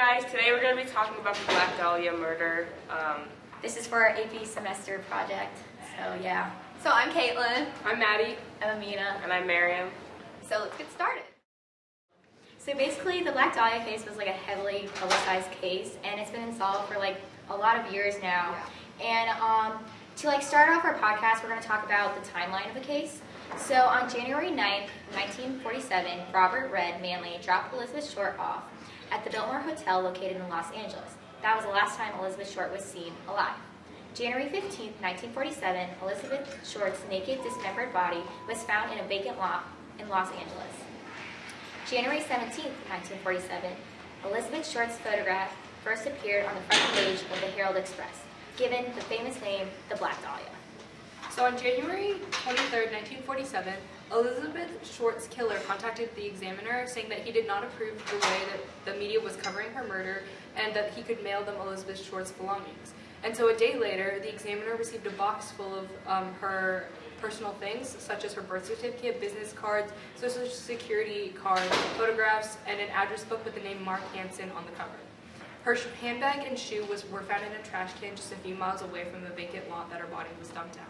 guys, today we're going to be talking about the Black Dahlia murder. This is for our AP semester project, so yeah. So I'm Caitlin. I'm Maddie. I'm Amina. And I'm Miriam. So let's get started. So basically the Black Dahlia case was like a heavily publicized case, and it's been solved for like a lot of years now. Yeah. And to start off our podcast, we're going to talk about the timeline of the case. So on January 9th, 1947, Robert Red Manley dropped Elizabeth Short off at the Biltmore Hotel located in Los Angeles. That was the last time Elizabeth Short was seen alive. January 15th, 1947, Elizabeth Short's naked, dismembered body was found in a vacant lot in Los Angeles. January 17th, 1947, Elizabeth Short's photograph first appeared on the front page of the Herald Express, given the famous name, the Black Dahlia. So on January 23rd, 1947, Elizabeth Short's killer contacted the Examiner saying that he did not approve the way that the media was covering her murder and that he could mail them Elizabeth Short's belongings. And so a day later, the Examiner received a box full of her personal things, such as her birth certificate, business cards, social security card, photographs, and an address book with the name Mark Hansen on the cover. Her handbag and shoe were found in a trash can just a few miles away from the vacant lot that her body was dumped at.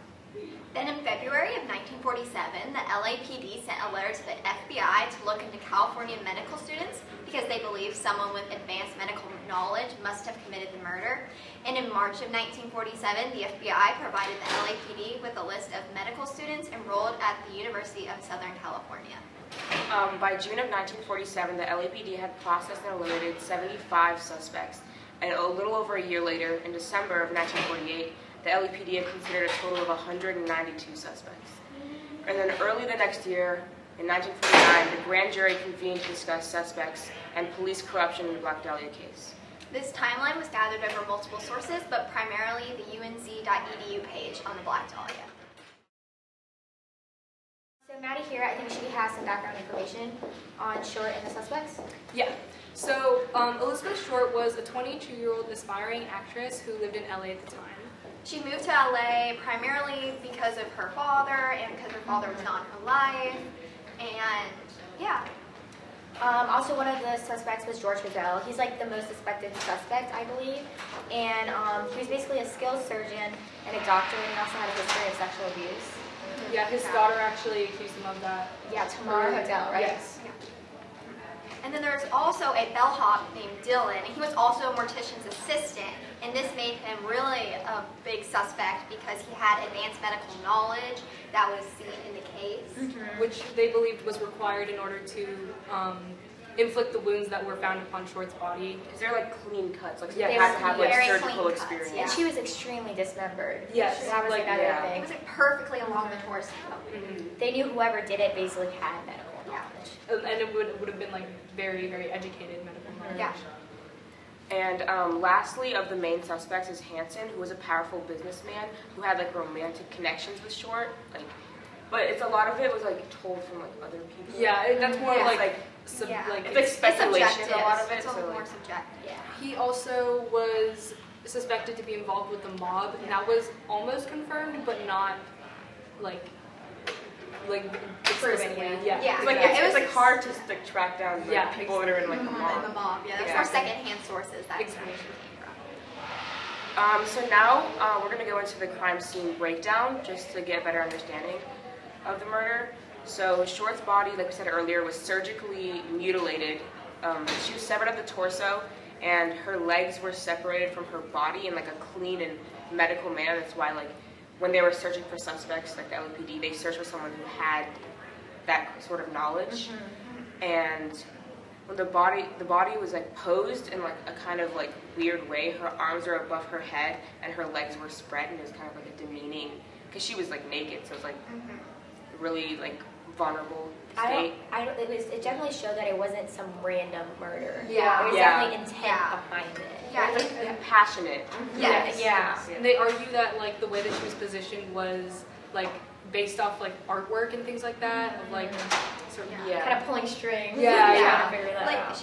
Then in February of 1947, the LAPD sent a letter to the FBI to look into California medical students because they believed someone with advanced medical knowledge must have committed the murder. And in March of 1947, the FBI provided the LAPD with a list of medical students enrolled at the University of Southern California. By June of 1947, the LAPD had processed and eliminated 75 suspects. And a little over a year later, in December of 1948, the LAPD had considered a total of 192 suspects. And then early the next year, in 1949, the grand jury convened to discuss suspects and police corruption in the Black Dahlia case. This timeline was gathered over multiple sources, but primarily the unc.edu page on the Black Dahlia. So Maddie here, I think she has some background information on Short and the suspects. Yeah. So Elizabeth Short was a 22-year-old aspiring actress who lived in LA at the time. She moved to LA primarily because of her father and because her father was not in her life. And yeah. Also, one of the suspects was George Gazelle. He's like the most suspected suspect, I believe. And he was basically a skilled surgeon and a doctor, and he also had a history of sexual abuse. Yeah, his daughter actually accused him of that. Yeah, Tamara Hotel, right? Yes. Yeah. And then there's also a bellhop named Dylan, and he was also a mortician's assistant, and this made him really a big suspect because he had advanced medical knowledge that was seen in the case. Which they believed was required in order to inflict the wounds that were found upon Short's body. Is there like clean cuts? Like, Yeah, they had to have like very surgical clean cuts, experience. yeah. And she was extremely dismembered. Yes, That was like, another yeah. thing. It was like perfectly along the torso. They knew whoever did it basically had medical knowledge. And it would have been like very, very educated medical knowledge. Yeah. And lastly, of the main suspects is Hansen, who was a powerful businessman who had like romantic connections with Short. But it's a lot of it was like told from like other people. Yeah, that's more Yeah. like it's like speculation. A lot of it. It's So more like, subjective. Yeah. He also was suspected to be involved with the mob, and that was almost confirmed, but not like explicitly. yeah. Yeah. it's like Yeah, it's like hard to like track down like, Yeah, people that are in like the In the mob. mob, yeah. There's Yeah. more secondhand sources that Exactly. information came from. So now we're going to go into the crime scene breakdown just to get a better understanding of the murder. So Short's body, like we said earlier, was surgically mutilated. She was severed at the torso, and her legs were separated from her body in like a clean and medical manner. That's why like when they were searching for suspects, like the LAPD, they searched for someone who had that sort of knowledge. And when the body was like posed in like a kind of like weird way. Her arms were above her head and her legs were spread, and it was kind of like a demeaning, because she was like naked, so it was like really like vulnerable state. It definitely showed that it wasn't some random murder. Yeah. There was Yeah. definitely intent Yeah. behind it. Yeah. It was like passionate. Yes. Yeah. And they argue that like the way that she was positioned was like based off like artwork and things like that, of like sort of Yeah. Kind of pulling strings. Yeah, trying yeah. to figure that Like out.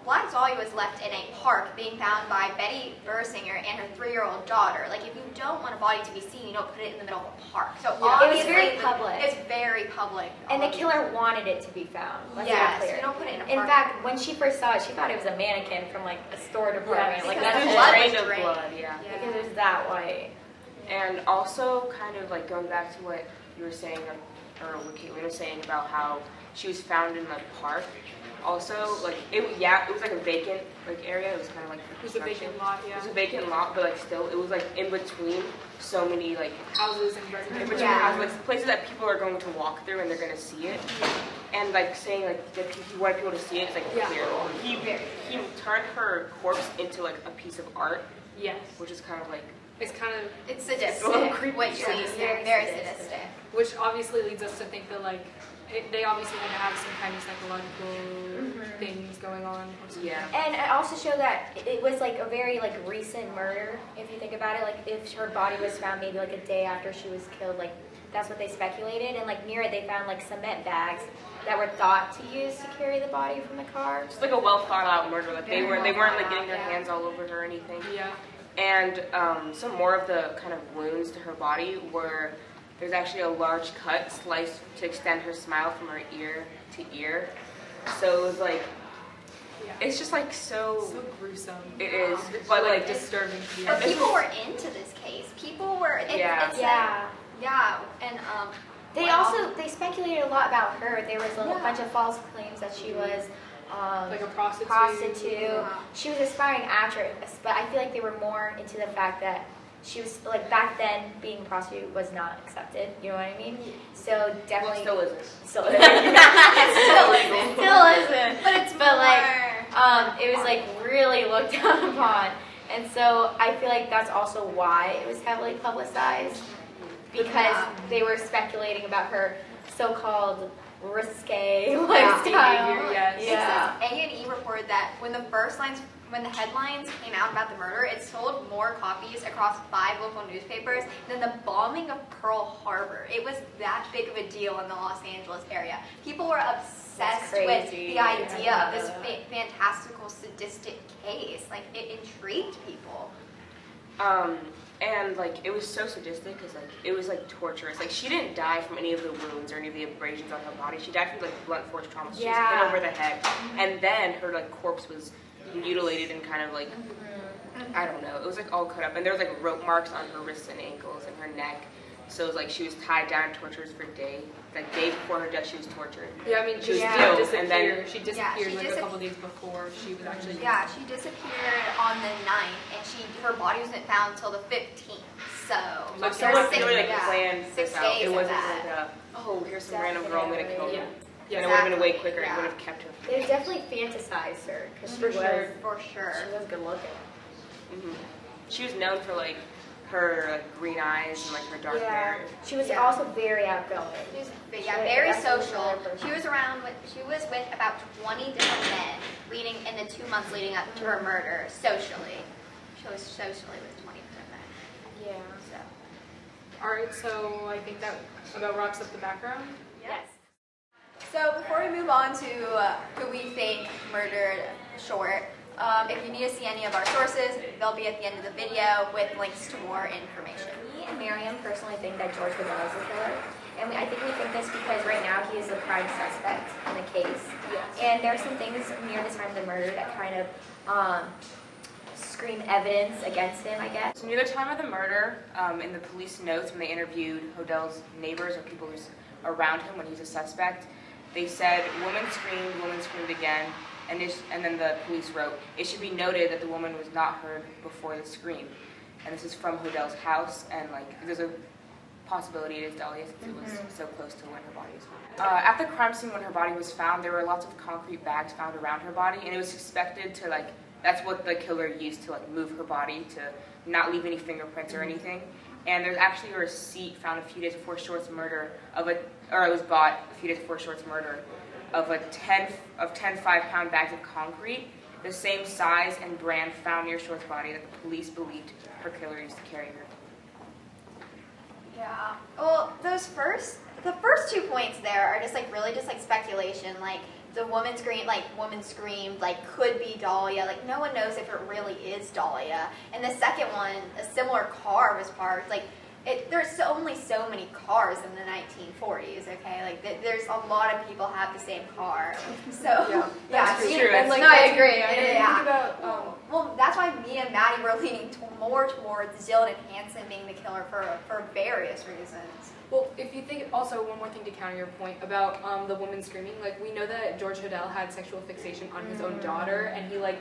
Black Dahlia was left in a park being found by Betty Bersinger and her 3-year-old daughter. Like, if you don't want a body to be seen, you don't put it in the middle of a park. So it was obviously, very public. It's very public. And the killer wanted it to be found. Let's Yes, be clear. you don't put it in a park. In fact, when she first saw it, she thought it was a mannequin from like a store department. Yeah, like because that's the just blood drained was of drained. blood, yeah. because it was that white. And also, kind of like going back to what you were saying, or what Caitlin was saying about how she was found in the park. Also, like it was like a vacant like area. It was kind of like It was a vacant lot, It yeah. was a vacant lot, but like still, it was like in between so many like Houses and in residential. between houses, like places that people are going to walk through and they're going to see it. And like saying like that he wanted people to see it, it's like Yeah. clear. He turned her corpse into like a piece of art, Yes. which is kind of like It's kind of, It's sadistic. a little creepy. Which Yeah, leads very very sadistic. sadistic. which obviously leads us to think that like, they obviously had to have some kind of psychological things going on. Or something. yeah. And it also showed that it was like a very like recent murder. If you think about it, like if her body was found maybe like a day after she was killed, like that's what they speculated. And like near it, they found like cement bags that were thought to use to carry the body from the car. It's like a well thought out murder. Like they weren't like getting their Yeah. hands all over her or anything. Yeah. And some more of the kind of wounds to her body were there's actually a large cut sliced to extend her smile from her ear to ear. So it was like Yeah. it's just like so. So gruesome. It is, but like just disturbing to the But end. people were into this case. People were. Yeah. It's Yeah. yeah, and They well, also they speculated a lot about her. There was a Yeah. bunch of false claims that she was Like a prostitute. Yeah. She was an aspiring actress, but I feel like they were more into the fact that she was like back then being a prostitute was not accepted. You know what I mean? So well, definitely still isn't. still isn't. Still isn't. But like it was like really looked down upon, and so I feel like that's also why it was heavily publicized because Yeah. they were speculating about her so-called risque Yeah. lifestyle. Behavior, yes. Yeah. A&E reported that when the headlines came out about the murder, it sold more copies across 5 local newspapers than the bombing of Pearl Harbor. It was that big of a deal in the Los Angeles area. People were obsessed That's with crazy. the idea of this fantastical, sadistic case. Like, it intrigued people. And like it was so sadistic because like it was like torturous. Like she didn't die from any of the wounds or any of the abrasions on her body. She died from like blunt force trauma. She was Yeah. hit over the head, and then her like corpse was mutilated and kind of like I don't know. It was like all cut up, and there was like rope marks on her wrists and ankles and her neck. So it was like she was tied down, tortured for days. Like days before her death, she was tortured. Yeah, I mean, She was she killed, disappeared. and then- She disappeared she like a couple days before she was actually. Yeah, she disappeared on the 9th, and her body wasn't found until the 15th. So Like there's someone 6 really like yeah, planned 6 this out. days It of wasn't that. like oh, here's some random girl I'm gonna kill Definitely. you. Yeah. And it would have been way Exactly, quicker. yeah. It would have kept her. They definitely fantasized her because she For was sure. For sure. she was good looking. hmm She was known for like her like, green eyes and like her dark hair. She was Yeah. also very outgoing. She was, She yeah, was very definitely social. another person. She was with about 20 different men leading in the 2 months leading up to her murder socially. She was socially with 20 different men. Yeah. So. All right, so I think that about wraps up the background. Yes. So before we move on to who we think murdered Short, if you need to see any of our sources, they'll be at the end of the video with links to more information. Me and Miriam personally think that George Goodell is the killer. And I think we think this because right now he is the prime suspect in the case. Yes. And there are some things near the time of the murder that kind of scream evidence against him, I guess. So near the time of the murder, in the police notes when they interviewed Hodell's neighbors or people who's around him when he's a suspect, they said, woman screamed again, and then the police wrote, it should be noted that the woman was not heard before the scream. And this is from Hodell's house, and like there's a possibility it is Dahlia since it was so close to when her body was found. At the crime scene when her body was found, there were lots of concrete bags found around her body, and it was suspected to like, that's what the killer used to like move her body to not leave any fingerprints or anything. And there's actually a receipt found a few days before Short's murder it was bought a few days before Short's murder of 10 5-pound bags of concrete, the same size and brand found near Short's body that the police believed her killer used to carry her. Yeah. Well, the first 2 points there are just like really just like speculation. Like the woman screamed, could be Dahlia. Like, no one knows if it really is Dahlia. And the second one, a similar car was parked. Like, there's only so many cars in the 1940s, okay? Like, there's a lot of people have the same car. So, that's true. And, like, no, I agree. Yeah. Think about, well, that's why me and Maddie were leaning more towards Dylan and Hanson being the killer for various reasons. Well, if you think, also one more thing to counter your point about the woman screaming, like, we know that George Hodel had sexual fixation on his own daughter, and he, like,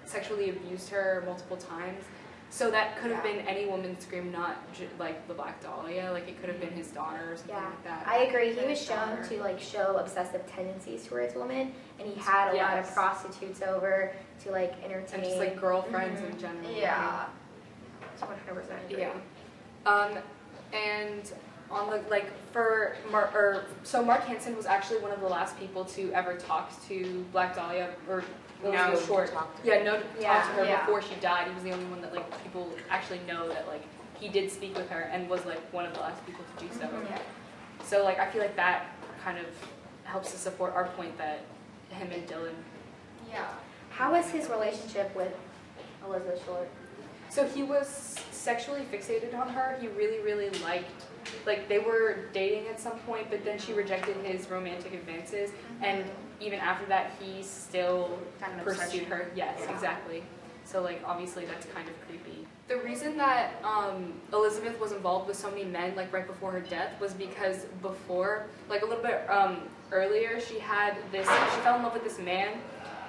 sexually abused her multiple times. So that could have been any woman scream, not like the Black Dahlia. Like, it could have been his daughter or something like that. I agree. He was shown to like show obsessive tendencies towards women, and he had a lot of prostitutes over to like entertain. And just like girlfriends in general. Yeah. It's 100% agree. Yeah. And on the so Mark Hansen was actually one of the last people to ever talk to Black Dahlia or. Talk to her before she died. He was the only one that like people actually know that like he did speak with her and was like one of the last people to do so. So like I feel like that kind of helps to support our point that him and Dylan. Yeah. How was his relationship with Elizabeth Short? So he was sexually fixated on her. He really, really liked, like they were dating at some point, but then she rejected his romantic advances, and even after that, he still kind of pursued her. Yes, exactly. So like obviously that's kind of creepy. The reason that Elizabeth was involved with so many men like right before her death was because before, like a little bit earlier, she fell in love with this man,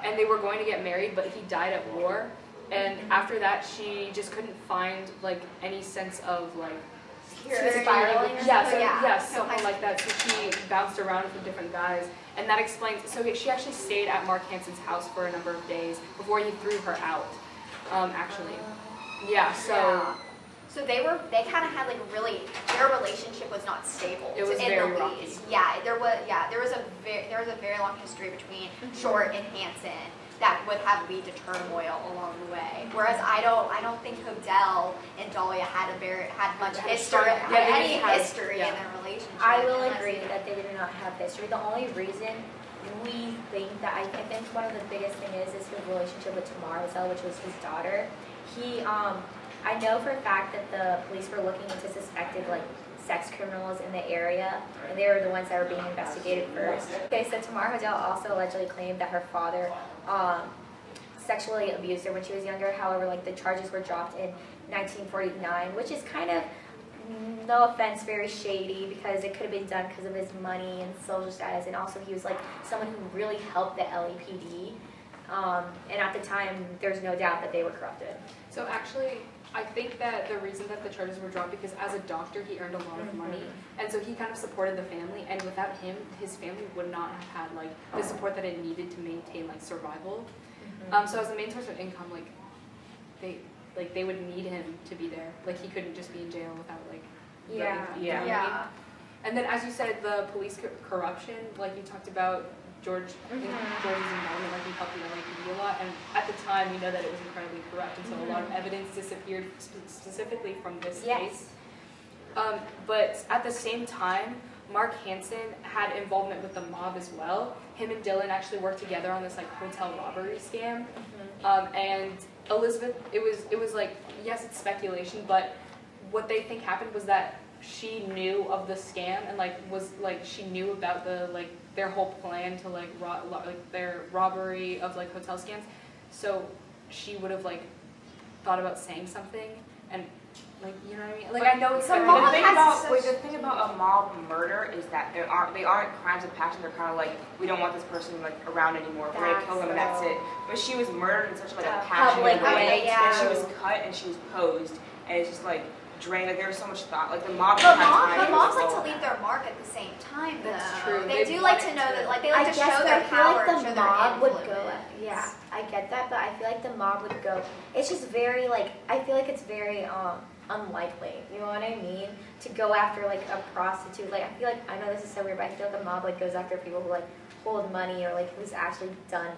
and they were going to get married, but he died at war. And after that, she just couldn't find like any sense of like spiraling. Something like that. So she bounced around with different guys, and that explains. So she actually stayed at Mark Hansen's house for a number of days before he threw her out. So they kind of had like really, their relationship was not stable. It was very rocky. There was a very long history between Short and Hansen that would have lead to turmoil along the way. Whereas I don't think Hodel and Dahlia had much history in their relationship. I will agree that they did not have history. The only reason we think that I think one of the biggest thing is his relationship with Tamar Hodel, which was his daughter. I know for a fact that the police were looking into suspected like sex criminals in the area, and they were the ones that were being investigated first. Okay, so Tamar Hodel also allegedly claimed that her father sexually abused her when she was younger. However, like the charges were dropped in 1949, which is kind of, no offense, very shady, because it could have been done because of his money and social status, and also he was like someone who really helped the LAPD. And at the time, there's no doubt that they were corrupted. So actually, I think that the reason that the charges were dropped because as a doctor, he earned a lot of money, and so he kind of supported the family. And without him, his family would not have had like the support that it needed to maintain like survival. So as a main source of income, they would need him to be there. Like he couldn't just be in jail without like And then, as you said, the police corruption, like you talked about. George's involvement, like he helped the LAPD a lot, and at the time we know that it was incredibly corrupt, and so a lot of evidence disappeared specifically from this case. But at the same time, Mark Hansen had involvement with the mob as well. Him and Dylan actually worked together on this like hotel robbery scam, and Elizabeth, it was like, yes, it's speculation, but what they think happened was that she knew of the scam and she knew about the their whole plan to their robbery of like hotel scams. So she would have like thought about saying something, and like, you know what I mean? Like, I know it's the thing about a mob murder is that they aren't crimes of passion. They're kind of like, we don't want this person like around anymore. We're gonna kill them and that's it. But she was murdered in such like a passionate way, and she was cut and she was posed, and it's just like drained. Like there was so much thought. Like the mobs like to leave their mark at the same time. Though. That's true. They do like to know that, like they like to show their power, I feel like the mob would go. Yeah, I get that, but I feel like the mob would go. It's just very like, I feel like it's very unlikely. You know what I mean? To go after like a prostitute. Like I feel like, I know this is so weird, but I feel like the mob like goes after people who like hold money or like who's actually done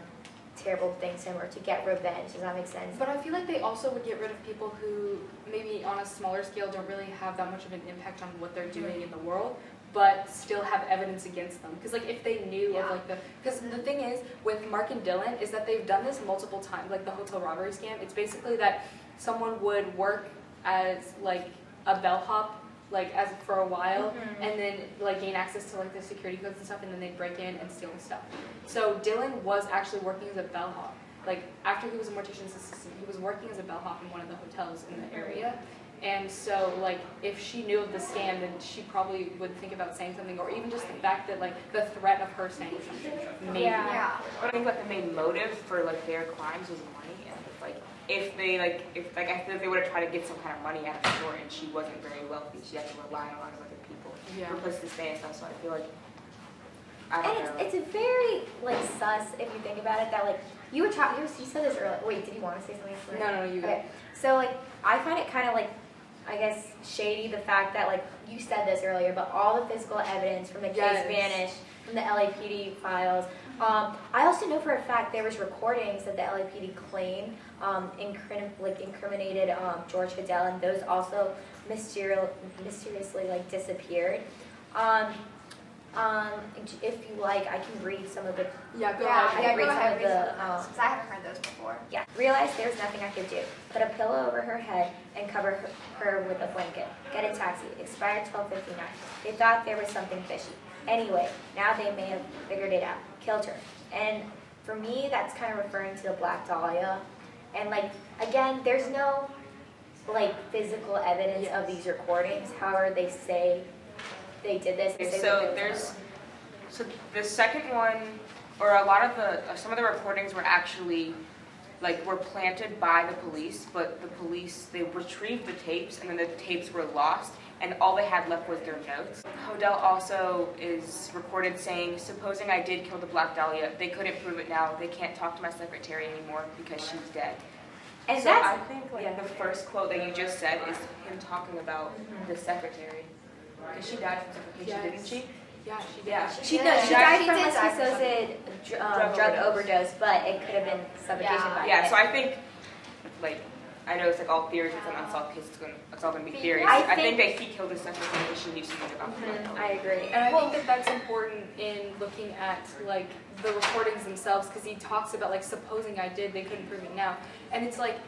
terrible things to him or to get revenge. Does that make sense? But I feel like they also would get rid of people who maybe on a smaller scale don't really have that much of an impact on what they're doing in the world. but still have evidence against them. Because, like, if they knew of, like, because the thing is, with Mark and Dylan, is that they've done this multiple times, like the hotel robbery scam. It's basically that someone would work as, like, a bellhop, like, as for a while, and then, like, gain access to, like, the security codes and stuff, and then they'd break in and steal stuff. So Dylan was actually working as a bellhop. Like, after he was a mortician's assistant, he was working as a bellhop in one of the hotels in the area. And so, like, if she knew of the scam, then she probably would think about saying something, or even just the fact that, like, the threat of her saying something. Maybe. Yeah. But I think, like, the main motive for, like, their crimes was money, and, like, if they I feel like they would have tried to get some kind of money out of the store, and she wasn't very wealthy. She had to rely on a lot of other people for places to stay and stuff, so I feel like, I don't know. It's a very, like, sus, if you think about it, that, like, you said this earlier. Wait, did you want to say something? No, you go. Okay. So, like, I find it kind of, like, I guess, shady, the fact that, like, you said this earlier, but all the physical evidence from the case vanished, from the LAPD files. I also know for a fact there was recordings that the LAPD claimed incriminated George Hodel, and those also mysteriously, like, disappeared. If you like, I can read some of the. Yeah, go ahead. I haven't heard those before. Yeah. Realized there was nothing I could do. Put a pillow over her head and cover her with a blanket. Get a taxi. Expired 12:59. They thought there was something fishy. Anyway, now they may have figured it out. Killed her. And for me, that's kind of referring to the Black Dahlia. And, like, again, there's no, like, physical evidence of these recordings. However, they say they did this. So the second one, or a lot of some of the recordings were actually, like, were planted by the police, but the police, they retrieved the tapes, and then the tapes were lost, and all they had left was their notes. Hodel also is recorded saying, "Supposing I did kill the Black Dahlia, they couldn't prove it now. They can't talk to my secretary anymore because she's dead." And so I think, like, the first quote that you just said is him talking about the secretary. Because she died from suffocation, didn't she? Yeah, she did. Yeah. She died from a supposed drug overdose, but it could have been suffocation by so I think, like, I know it's like all theories, it's an unsolved case, it's all going to be theories. I think that he killed his secretary because she knew something about him. I agree. And I think that that's important in looking at, like, the recordings themselves, because he talks about, like, supposing I did, they couldn't prove it now. And it's like,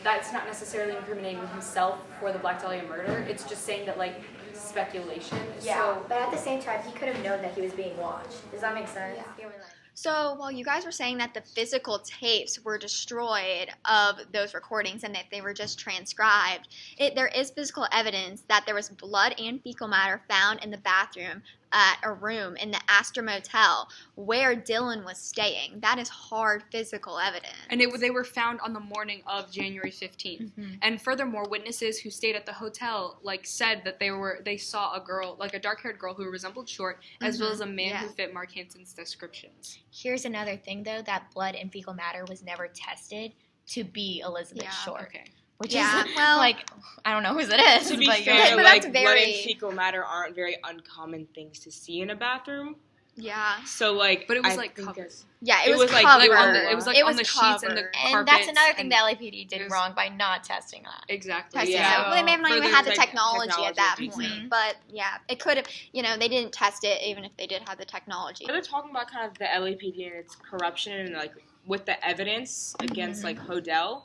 that's not necessarily incriminating himself for the Black Dahlia murder. It's just saying that, like, speculation. Yeah, so, but at the same time, he could have known that he was being watched. Does that make sense? Yeah. So while you guys were saying that the physical tapes were destroyed of those recordings and that they were just transcribed, there is physical evidence that there was blood and fecal matter found in the bathroom at a room in the Astor Motel where Dylan was staying. That is hard physical evidence. And they were found on the morning of January 15th. And furthermore, witnesses who stayed at the hotel, like, said that they saw a girl, like a dark-haired girl who resembled Short, as well as a man who fit Mark Hansen's descriptions. Here's another thing, though, that blood and fecal matter was never tested to be Elizabeth Short. Okay. Which is, well, like, I don't know whose it is. To be but fair, but like, that's blood and fecal matter aren't very uncommon things to see in a bathroom. Yeah. So, like, but it was, like, covered. Yeah, it was like covered. It was, like, on the sheets and the carpets. And that's another thing the LAPD did wrong by not testing that. Exactly. Well, they may have not even had the technology at that point. Mm-hmm. But, yeah, it could have, they didn't test it even if they did have the technology. They're talking about kind of the LAPD and its corruption and, like, with the evidence against, like, Hodel.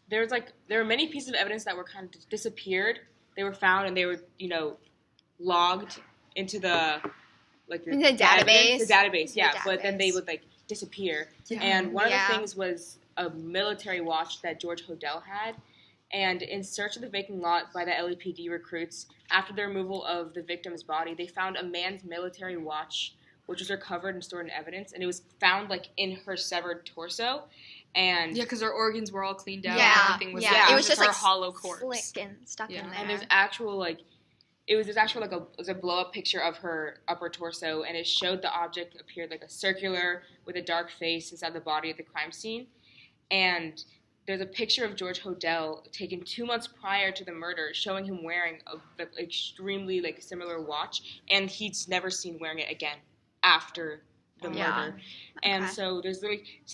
There were many pieces of evidence that were kind of disappeared. They were found and they were, logged into the database. The database, yeah. But then they would, like, disappear. Yeah. And one of the things was a military watch that George Hodel had. And in search of the vacant lot by the LAPD recruits, after the removal of the victim's body, they found a man's military watch, which was recovered and stored in evidence. And it was found, like, in her severed torso. And because her organs were all cleaned out. Yeah, and everything was it was just her like hollow corpse, slick and stuck in there. And there's actual, like, it was a blow up picture of her upper torso, and it showed the object appeared like a circular with a dark face inside the body at the crime scene. And there's a picture of George Hodel taken 2 months prior to the murder, showing him wearing a extremely, like, similar watch, and he's never seen wearing it again after the murder. And so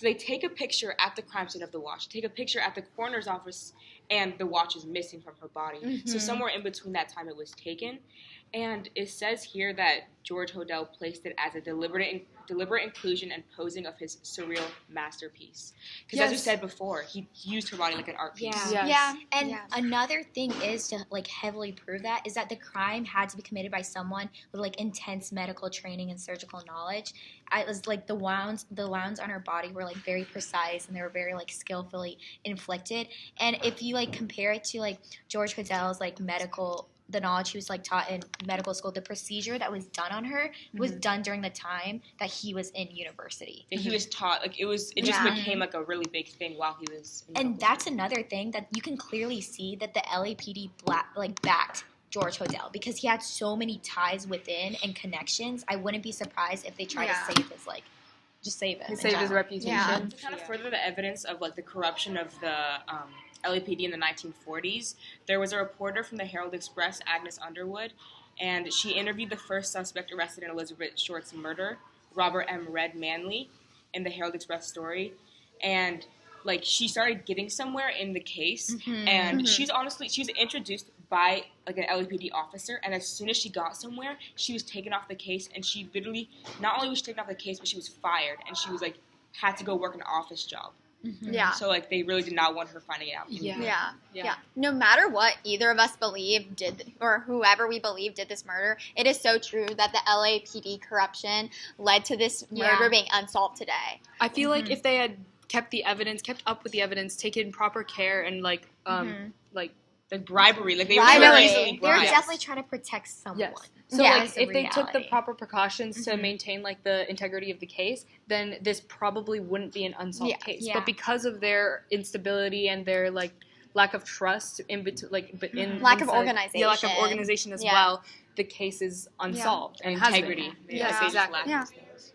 they take a picture at the crime scene of the watch, take a picture at the coroner's office, and the watch is missing from her body. So somewhere in between that time it was taken. And it says here that George Hodel placed it as a deliberate inclusion and posing of his surreal masterpiece. Because as you said before, he used her body like an art piece. Yeah. Yes. Yeah. And another thing is to like heavily prove that is that the crime had to be committed by someone with like intense medical training and surgical knowledge. It was like the wounds on her body were like very precise and they were very like skillfully inflicted. And if you like compare it to like George Hodel's like the knowledge he was like taught in medical school, the procedure that was done on her was done during the time that he was in university. That he was taught, like it just became like a really big thing while he was in And that's another thing that you can clearly see that the LAPD backed George Hodel because he had so many ties within and connections. I wouldn't be surprised if they tried to save his just save him. Save his reputation. Yeah. To kind of further the evidence of like the corruption of the LAPD in the 1940s, there was a reporter from the Herald Express, Agnes Underwood, and she interviewed the first suspect arrested in Elizabeth Short's murder, Robert M. Red Manley, in the Herald Express story. And like she started getting somewhere in the case, and she was introduced by like an LAPD officer, and as soon as she got somewhere, she was taken off the case, and she literally not only was she taken off the case, but she was fired, and she was like had to go work an office job. Yeah. So like they really did not want her finding it out. Yeah. No matter what either of us believe or whoever we believe did this murder, it is so true that the LAPD corruption led to this murder being unsolved today. I feel like if they had kept up with the evidence, taken proper care, and like bribery, like they Bribery. were easily They're bribed. definitely trying to protect someone. Yes. So Yeah. like if they took the proper precautions to maintain like the integrity of the case, then this probably wouldn't be an unsolved case. Yeah. But because of their instability and their like lack of trust in between Lack of organization. lack of organization as well, the case is unsolved and and has been. integrity. Yes, They just exactly. lack Yeah. those things.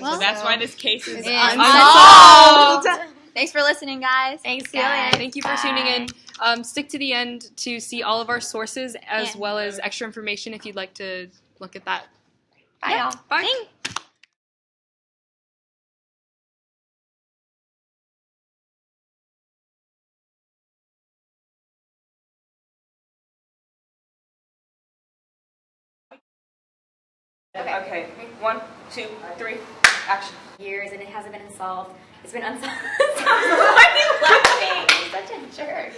Well, So that's why this case is unsolved. Thanks for listening, guys. Thanks, See you guys. later. Thank you for tuning in. Stick to the end to see all of our sources as well as extra information if you'd like to look at that. Bye, y'all. Bye. Okay. 1, 2, 3, action. Years and it hasn't been unsolved. It's been unsolved. Why are you laughing? You're such a jerk.